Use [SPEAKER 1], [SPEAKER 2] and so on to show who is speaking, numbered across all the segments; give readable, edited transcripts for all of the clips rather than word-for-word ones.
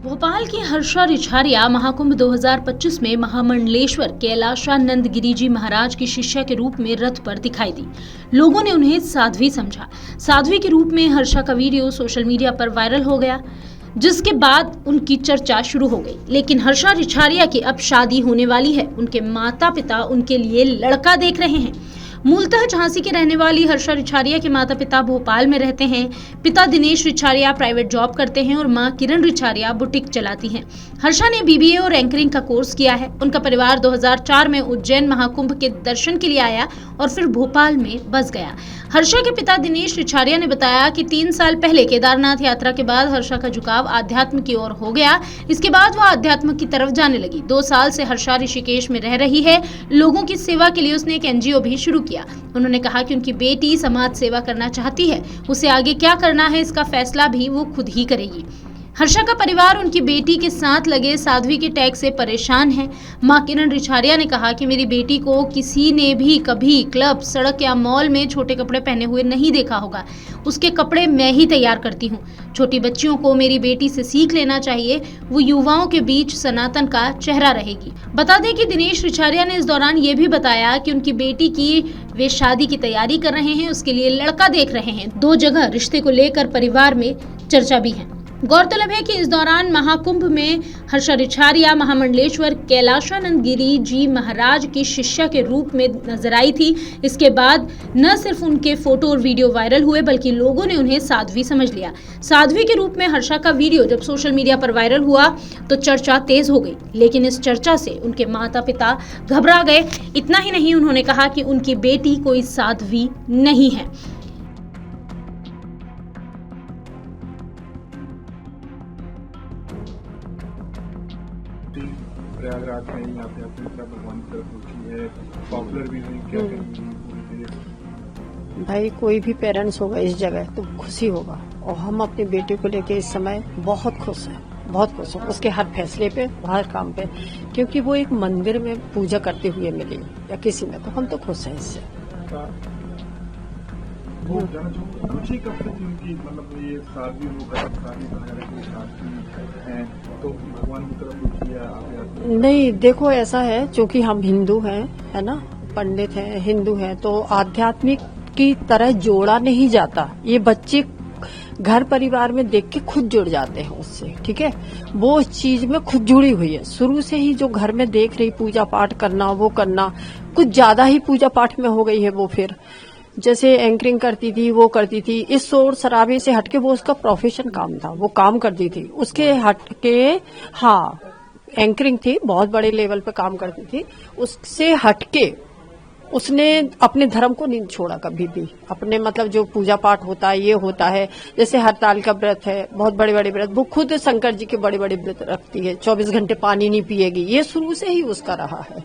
[SPEAKER 1] भोपाल की हर्षा रिछारिया महाकुंभ 2025 में महामंडलेश्वर कैलाशानंद गिरी जी महाराज की शिष्या के रूप में रथ पर दिखाई दी। लोगों ने उन्हें साध्वी समझा। साध्वी के रूप में हर्षा का वीडियो सोशल मीडिया पर वायरल हो गया, जिसके बाद उनकी चर्चा शुरू हो गई। लेकिन हर्षा रिछारिया की अब शादी होने वाली है। उनके माता पिता उनके लिए लड़का देख रहे हैं। मूलतः झांसी की रहने वाली हर्षा रिछारिया के माता पिता भोपाल में रहते हैं। पिता दिनेश रिछारिया प्राइवेट जॉब करते हैं और मां किरण रिछारिया बुटीक चलाती हैं। हर्षा ने बीबीए और एंकरिंग का कोर्स किया है। उनका परिवार 2004 में उज्जैन महाकुंभ के दर्शन के लिए आया और फिर भोपाल में बस गया। हर्षा के पिता दिनेश रिछारिया ने बताया कि 3 साल पहले केदारनाथ यात्रा के बाद हर्षा का झुकाव आध्यात्म की ओर हो गया। इसके बाद वह आध्यात्म की तरफ जाने लगी। 2 साल से हर्षा ऋषिकेश में रह रही है। लोगों की सेवा के लिए उसने एक एनजीओ भी शुरू किया। उन्होंने कहा कि उनकी बेटी समाज सेवा करना चाहती है। उसे आगे क्या करना है इसका फैसला भी वो खुद ही करेगी। हर्षा का परिवार उनकी बेटी के साथ लगे साध्वी के टैग से परेशान है। मां किरण रिछारिया ने कहा कि मेरी बेटी को किसी ने भी कभी क्लब, सड़क या मॉल में छोटे कपड़े पहने हुए नहीं देखा होगा। उसके कपड़े मैं ही तैयार करती हूँ। छोटी बच्चियों को मेरी बेटी से सीख लेना चाहिए। वो युवाओं के बीच सनातन का चेहरा रहेगी। बता दें कि दिनेश रिछारिया ने इस दौरान ये भी बताया कि उनकी बेटी की वे शादी की तैयारी कर रहे हैं, उसके लिए लड़का देख रहे हैं। 2 जगह रिश्ते को लेकर परिवार में चर्चा भी है। गौरतलब है कि इस दौरान महाकुंभ में हर्षा रिछारिया महामंडलेश्वर कैलाशानंद गिरी जी महाराज की शिष्या के रूप में नजर आई थी। इसके बाद न सिर्फ उनके फोटो और वीडियो वायरल हुए, बल्कि लोगों ने उन्हें साध्वी समझ लिया। साध्वी के रूप में हर्षा का वीडियो जब सोशल मीडिया पर वायरल हुआ तो चर्चा तेज हो गई। लेकिन इस चर्चा से उनके माता पिता घबरा गए। इतना ही नहीं, उन्होंने कहा कि उनकी बेटी कोई साध्वी नहीं है।
[SPEAKER 2] प्रयागराज में ही आते अपनी तरफ भगवान की तरफ रुचि है, पॉपुलर भी हुई, क्या करेंगी?
[SPEAKER 3] भाई कोई भी पेरेंट्स होगा इस जगह तो खुशी होगा, और हम अपनी बेटी को लेके इस समय बहुत खुश हैं, बहुत खुश हैं उसके हर फैसले पे, हर काम पे, क्योंकि वो एक मंदिर में पूजा करते हुए मिली या किसी में, तो हम तो खुश हैं इससे।
[SPEAKER 2] वो जाना चाहूँगा रुचि कब से उनकी, मतलब ये शादी होकर शादी वगैरह की शादी है तो भगवान की तरफ रुचि है?
[SPEAKER 3] नहीं, देखो ऐसा है, क्योंकि हम हिंदू हैं, है ना, पंडित हैं, हिंदू हैं, तो आध्यात्मिक की तरह जोड़ा नहीं जाता। ये बच्चे घर परिवार में देख के खुद जुड़ जाते हैं उससे, ठीक है। वो इस चीज में खुद जुड़ी हुई है शुरू से ही, जो घर में देख रही पूजा पाठ करना, वो करना, कुछ ज्यादा ही पूजा पाठ में हो गई है वो। फिर जैसे एंकरिंग करती थी, वो करती थी, इस शोर शराबे से हटके, वो उसका प्रोफेशन काम था, वो काम करती थी। उसके हटके, हाँ, एंकरिंग थी, बहुत बड़े लेवल पे काम करती थी। उससे हटके उसने अपने धर्म को नहीं छोड़ा कभी भी। अपने मतलब जो पूजा पाठ होता है, ये होता है, जैसे हरताल का व्रत है, बहुत बड़े बड़े व्रत, वो खुद शंकर जी के बड़े बड़े व्रत रखती है। 24 घंटे पानी नहीं पिएगी, ये शुरू से ही उसका रहा है।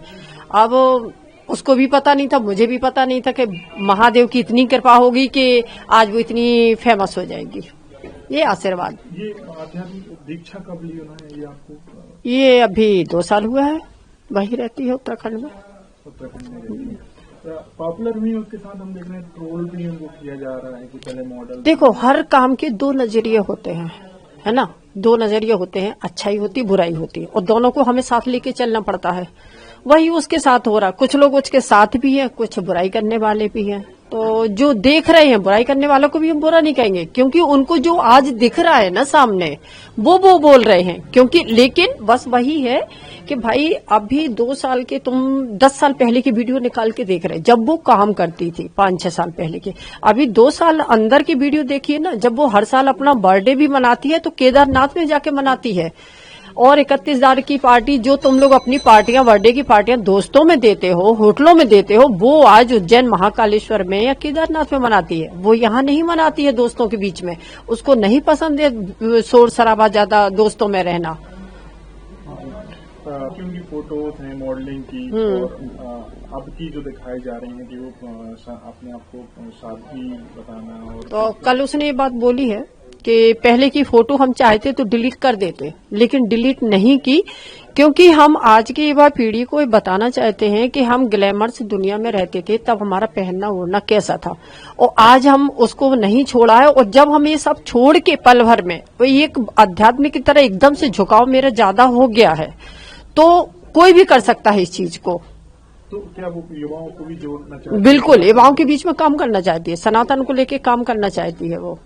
[SPEAKER 3] अब उसको भी पता नहीं था, मुझे भी पता नहीं था कि महादेव की इतनी कृपा होगी कि आज वो इतनी फेमस हो जाएगी। ये आशीर्वाद।
[SPEAKER 2] ये आध्यात्मिक दीक्षा कब ली उन्होंने ये आपको?
[SPEAKER 3] ये अभी 2 साल हुआ है, वही रहती है उत्तराखंड में।
[SPEAKER 2] उत्तराखंड में रहती है। पॉपुलर भी उसके साथ हम देख रहे हैं, ट्रोल भी उनको किया जा रहा है कि पहले मॉडल।
[SPEAKER 3] देखो, हर काम के 2 नजरिए होते हैं, है ना, 2 नजरिए होते हैं, अच्छाई होती, बुराई होती, और दोनों को हमें साथ लेके चलना पड़ता है। वही उसके साथ हो रहा। कुछ लोग उसके साथ भी है, कुछ बुराई करने वाले भी हैं। तो जो देख रहे हैं, बुराई करने वालों को भी हम बुरा नहीं कहेंगे, क्योंकि उनको जो आज दिख रहा है ना सामने, वो बोल रहे हैं। क्योंकि लेकिन बस वही है कि भाई अभी 2 साल के, तुम 10 साल पहले की वीडियो निकाल के देख रहे हैं, जब वो काम करती थी 5-6 साल पहले की। अभी 2 साल अंदर की वीडियो देखिए ना, जब वो हर साल अपना बर्थडे भी मनाती है तो केदारनाथ में जाके मनाती है। और 31,000 की पार्टी, जो तुम लोग अपनी पार्टियां, बर्थडे की पार्टियां दोस्तों में देते हो, होटलों में देते हो, वो आज उज्जैन महाकालेश्वर में या केदारनाथ में मनाती है। वो यहाँ नहीं मनाती है दोस्तों के बीच में। उसको नहीं पसंद है शोर शराबा, ज्यादा दोस्तों में रहना।
[SPEAKER 2] क्योंकि फोटोज हैं मॉडलिंग की, और अब की जो दिखाई जा रही है कि वो अपने आप को साध्वी बताना। और
[SPEAKER 3] तो कल उसने ये बात बोली है कि पहले की फोटो हम चाहते तो डिलीट कर देते, लेकिन डिलीट नहीं की, क्योंकि हम आज की युवा पीढ़ी को ये बताना चाहते हैं कि हम ग्लैमर्स दुनिया में रहते थे, तब हमारा पहनना ओढ़ना कैसा था, और आज हम उसको नहीं छोड़ा है। और जब हम ये सब छोड़ के पल भर में वो एक अध्यात्म की तरह एकदम से झुकाव मेरा ज्यादा हो गया है, तो कोई भी कर सकता है इस चीज को।
[SPEAKER 2] तो क्या वो युवाओं को भी जोड़ना चाहिए?
[SPEAKER 3] बिल्कुल, युवाओं के बीच में काम करना चाहती है, सनातन को लेके काम करना चाहती है वो।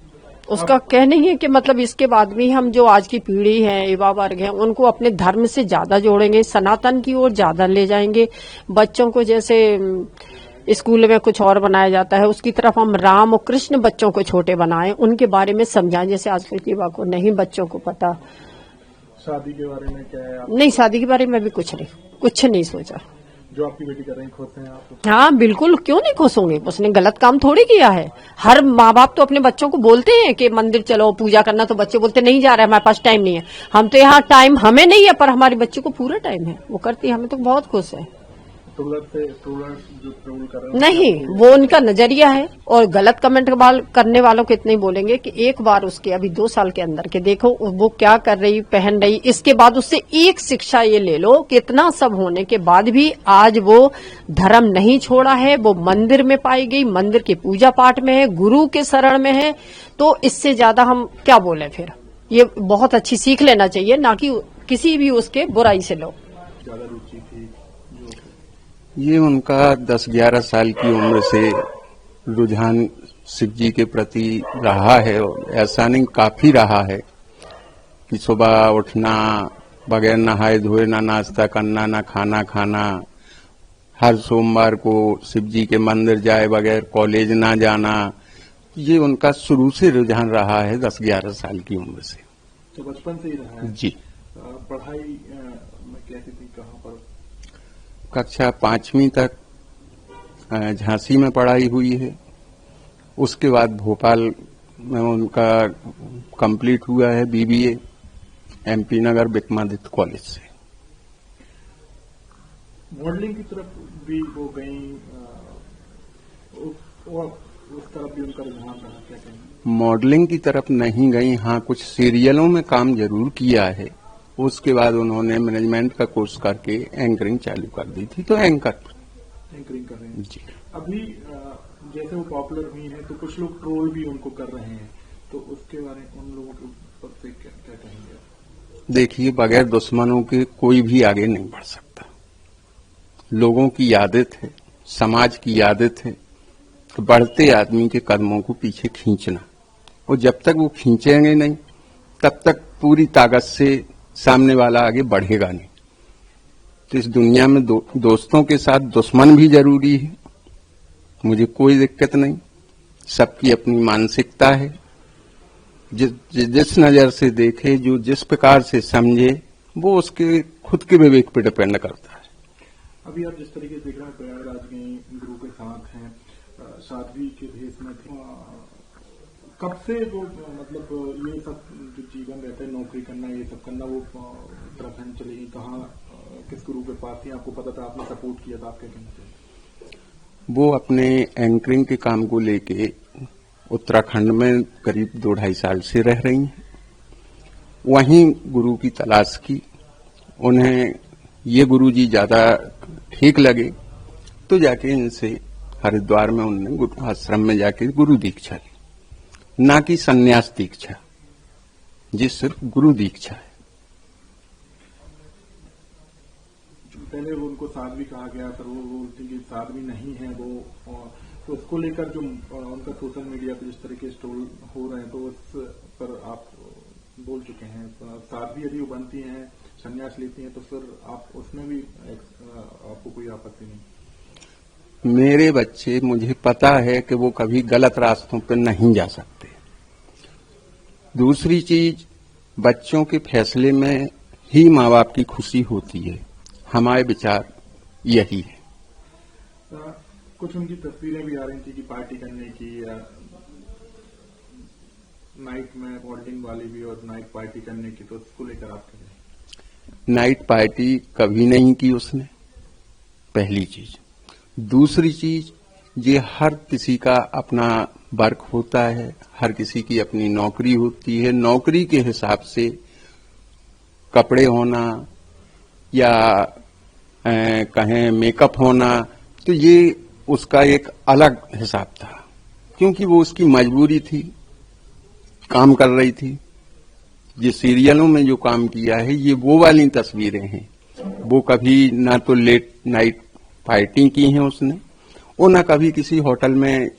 [SPEAKER 3] उसका कहना ही है कि मतलब इसके बाद भी हम जो आज की पीढ़ी है, युवा वर्ग है, उनको अपने धर्म से ज्यादा जोड़ेंगे, सनातन की ओर ज्यादा ले जाएंगे। बच्चों को जैसे स्कूल में कुछ और बनाया जाता है, उसकी तरफ हम राम और कृष्ण बच्चों को छोटे बनाएं, उनके बारे में समझाएं, जैसे आजकल की युवा को नहीं, बच्चों को पता।
[SPEAKER 2] शादी के बारे में क्या है?
[SPEAKER 3] नहीं, शादी के बारे में भी कुछ नहीं सोचा।
[SPEAKER 2] जो आपकी बेटी कर रही है, खुश हैं आप?
[SPEAKER 3] हाँ बिल्कुल, क्यों नहीं खुश होंगे, उसने गलत काम थोड़ी किया है। हर माँ बाप तो अपने बच्चों को बोलते हैं कि मंदिर चलो पूजा करना, तो बच्चे बोलते नहीं जा रहे, हमारे पास टाइम नहीं है। हम तो यहाँ टाइम हमें नहीं है, पर हमारे बच्चे को पूरा टाइम है, वो करती है, हमें तो बहुत खुश है।
[SPEAKER 2] जो ट्रोल कर रहे हैं
[SPEAKER 3] नहीं, वो उनका नजरिया है, और गलत कमेंट करने वालों को इतना ही बोलेंगे कि एक बार उसके अभी 2 साल के अंदर के देखो वो क्या कर रही, पहन रही, इसके बाद उससे एक शिक्षा ये ले लो कि इतना सब होने के बाद भी आज वो धर्म नहीं छोड़ा है, वो मंदिर में पाई गई, मंदिर की पूजा पाठ में है, गुरु के शरण में है, तो इससे ज्यादा हम क्या बोले फिर। ये बहुत अच्छी सीख लेना चाहिए, ना कि किसी भी उसके बुराई से लो।
[SPEAKER 2] ज्यादा रुचि थी
[SPEAKER 4] ये उनका 10-11 साल की उम्र से रुझान शिव जी के प्रति रहा है, और ऐसा नहीं काफी रहा है कि सुबह उठना, बगैर नहाए धोए ना नाश्ता करना, ना खाना खाना, हर सोमवार को शिव जी के मंदिर जाए बगैर कॉलेज ना जाना। ये उनका शुरू से रुझान रहा है 10-11 साल की उम्र से।
[SPEAKER 2] तो बचपन से ही रहा है?
[SPEAKER 4] जी।
[SPEAKER 2] पढ़ाई में कैसी थी, कहाँ पर?
[SPEAKER 4] कक्षा 5वीं तक झांसी में पढ़ाई हुई है, उसके बाद भोपाल में उनका कंप्लीट हुआ है BBA MP नगर विक्रमादित्य कॉलेज से।
[SPEAKER 2] मॉडलिंग की तरफ भी वो गई, उस तरफ भी उनका रुझान रहा, क्या कहेंगे?
[SPEAKER 4] मॉडलिंग की तरफ नहीं गई, हाँ कुछ सीरियलों में काम जरूर किया है। उसके बाद उन्होंने मैनेजमेंट का कोर्स करके एंकरिंग चालू कर दी थी, तो एंकरिंग
[SPEAKER 2] कर रहे हैं
[SPEAKER 4] जी।
[SPEAKER 2] अभी जैसे वो पॉपुलर हुई है, तो कुछ लोग ट्रोल भी उनको कर रहे हैं, तो उसके बारे में उन लोगों के ऊपर से क्या कहेंगे?
[SPEAKER 4] देखिए, बगैर दुश्मनों के कोई भी आगे नहीं बढ़ सकता। लोगों की आदत है, समाज की आदत है तो बढ़ते आदमी के कदमों को पीछे खींचना, और जब तक वो खींचेंगे नहीं तब तक पूरी ताकत से सामने वाला आगे बढ़ेगा नहीं। तो इस दुनिया में दोस्तों के साथ दुश्मन भी जरूरी है, मुझे कोई दिक्कत नहीं। सबकी अपनी मानसिकता है, जिस नजर से देखे, जो जिस प्रकार से समझे, वो उसके खुद के विवेक पर डिपेंड करता है।
[SPEAKER 2] अभी आप जिस तरीके से देख रहे हैं, प्रयागराज में गुरु के साथ हैं, साध्वी के भेष में थे, कब से वो मतलब ये सब जो जीवन रहता है, नौकरी करना, ये सब करना, वो उत्तराखंड चली गई, कहाँ किस गुरु के पास थी, आपको पता था, आपने सपोर्ट किया था, आपके कहने से?
[SPEAKER 4] वो अपने एंकरिंग के काम को लेके उत्तराखंड में करीब 2-2.5 साल से रह रही हैं। वहीं गुरु की तलाश की, उन्हें ये गुरु जी ज्यादा ठीक लगे, तो जाके इनसे हरिद्वार में उन्होंने आश्रम में जाके गुरु दीक्षा ली, ना कि सन्यास दीक्षा, जिस सिर्फ गुरु दीक्षा है।
[SPEAKER 2] पहले उनको साध्वी कहा गया, पर वो बोलती कि साध्वी नहीं है वो, तो उसको लेकर जो उनका सोशल मीडिया पे जिस तरीके से ट्रोल हो रहे हैं, तो उस पर आप बोल चुके हैं। साध्वी यदि वो बनती हैं, सन्यास लेती हैं, तो फिर आप उसमें भी आपको कोई आपत्ति नहीं?
[SPEAKER 4] मेरे बच्चे, मुझे पता है कि वो कभी गलत रास्तों पर नहीं जा सकते। दूसरी चीज, बच्चों के फैसले में ही माँ बाप की खुशी होती है, हमारे विचार यही है।
[SPEAKER 2] कुछ उनकी तस्वीरें भी आ रही थी कि पार्टी करने की, नाइट में मॉडलिंग वाली भी, और नाइट पार्टी करने की, तो उसको लेकर आप क्या कहें?
[SPEAKER 4] नाइट पार्टी कभी नहीं की उसने, पहली चीज। दूसरी चीज, ये हर किसी का अपना वर्क होता है, हर किसी की अपनी नौकरी होती है। नौकरी के हिसाब से कपड़े होना या कहें मेकअप होना, तो ये उसका एक अलग हिसाब था, क्योंकि वो उसकी मजबूरी थी, काम कर रही थी। ये सीरियलों में जो काम किया है ये वो वाली तस्वीरें हैं। वो कभी ना तो लेट नाइट फाइटिंग की हैं उसने, और ना कभी किसी होटल में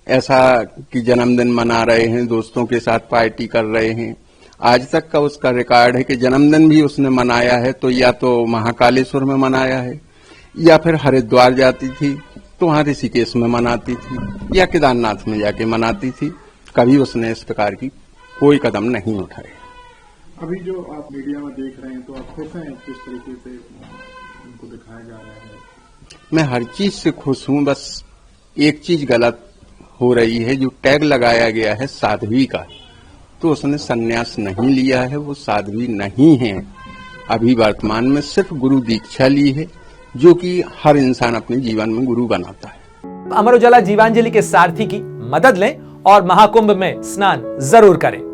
[SPEAKER 4] ऐसा कि जन्मदिन मना रहे हैं, दोस्तों के साथ पार्टी कर रहे हैं। आज तक का उसका रिकॉर्ड है कि जन्मदिन भी उसने मनाया है तो या तो महाकालेश्वर में मनाया है, या फिर हरिद्वार जाती थी तो वहां ऋषिकेश में मनाती थी, या केदारनाथ में जाके मनाती थी। कभी उसने इस प्रकार की कोई कदम नहीं उठाए।
[SPEAKER 2] अभी जो आप मीडिया में देख रहे हैं तो आप खुश हैं किस तरीके से उनको दिखाया जा रहा है?
[SPEAKER 4] मैं हर चीज से खुश हूं, बस एक चीज गलत हो रही है। जो टैग लगाया गया है साध्वी का, तो उसने संन्यास नहीं लिया है, वो साध्वी नहीं है। अभी वर्तमान में सिर्फ गुरु दीक्षा ली है, जो कि हर इंसान अपने जीवन में गुरु बनाता है।
[SPEAKER 5] अमर उजाला जीवांजलि के सारथी की मदद लें और महाकुंभ में स्नान जरूर करें।